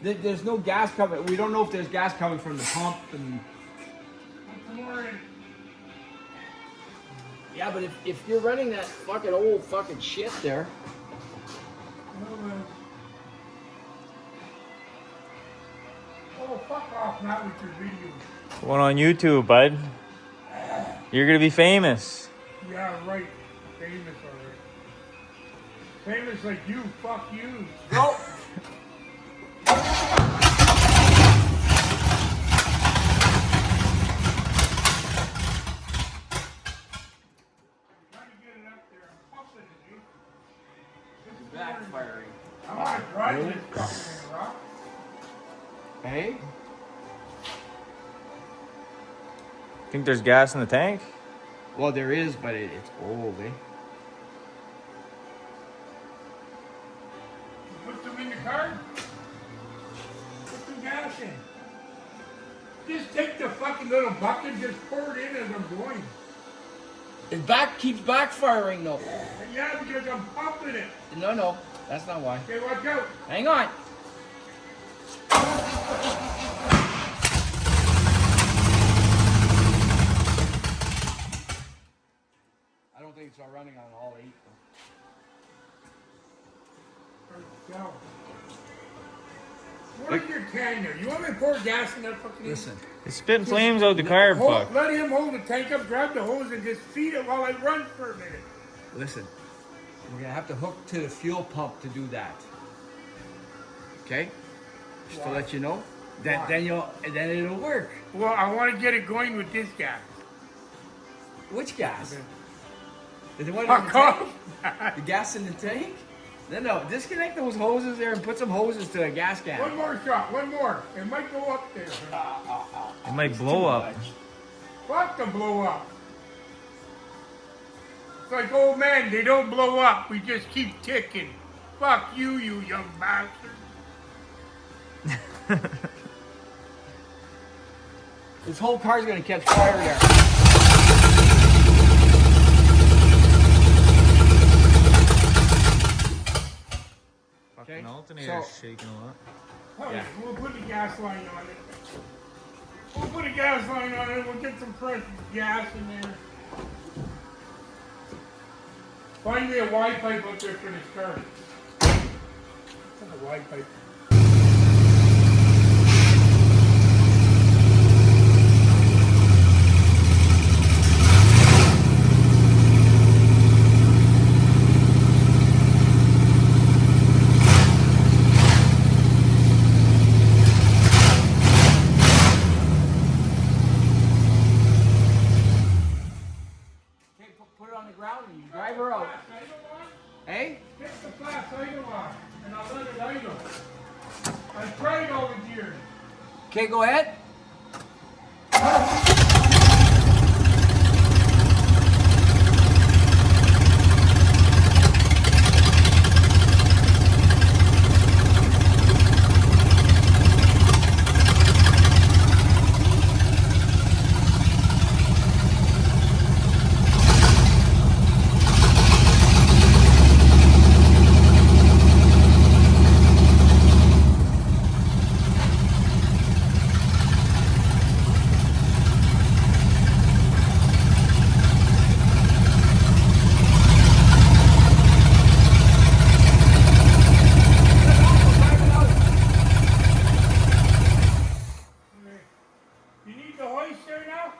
There's no gas coming. We don't know if there's gas coming from the pump. And yeah, but if you're running that fucking old fucking shit there. Oh, fuck off now with your video. One on YouTube, bud. You're gonna be famous. Yeah, right. Famous already. Famous like you. Fuck you. No. Backfiring. I'm not driving this fucking thing, Rock. Hey? Think there's gas in the tank? Well, there is, but it's old, eh? Put them in the car. Put some gas in. Just take the fucking little bucket, just pour it in as I'm going. It keeps backfiring though. Yeah, because I'm pumping it. No, that's not why. Okay, watch out. Hang on. I don't think it's all running on all 8 though. Go. What is your can there? You want me to pour gas in that fucking Listen. It's spitting flames out the car, fuck. Let him hold the tank up, grab the hose, and just feed it while I run for a minute. Listen. We're gonna have to hook to the fuel pump to do that. Okay? Just to let you know. Then it'll work. Well, I want to get it going with this gas. Which gas? Is the one in Fuck the tank? off. The gas in the tank? No. Disconnect those hoses there and put some hoses to a gas can. One more shot, one more. It might go up there. It might blow up. Fuck them blow up. It's like old men, they don't blow up. We just keep ticking. Fuck you, you young bastard. This whole car's gonna catch fire there. Fucking alternator's shaking a lot. Oh, Yeah. We'll put the gas line on it. We'll put a gas line on it. We'll get some fresh gas in there. Find me a Y pipe up there for this car. What's a Y pipe? Put it on the ground and you drive her out. Hey? Get the flash idle on, and I'll let it idle. I've tried all the years. Okay, go ahead. You need the hoist there now?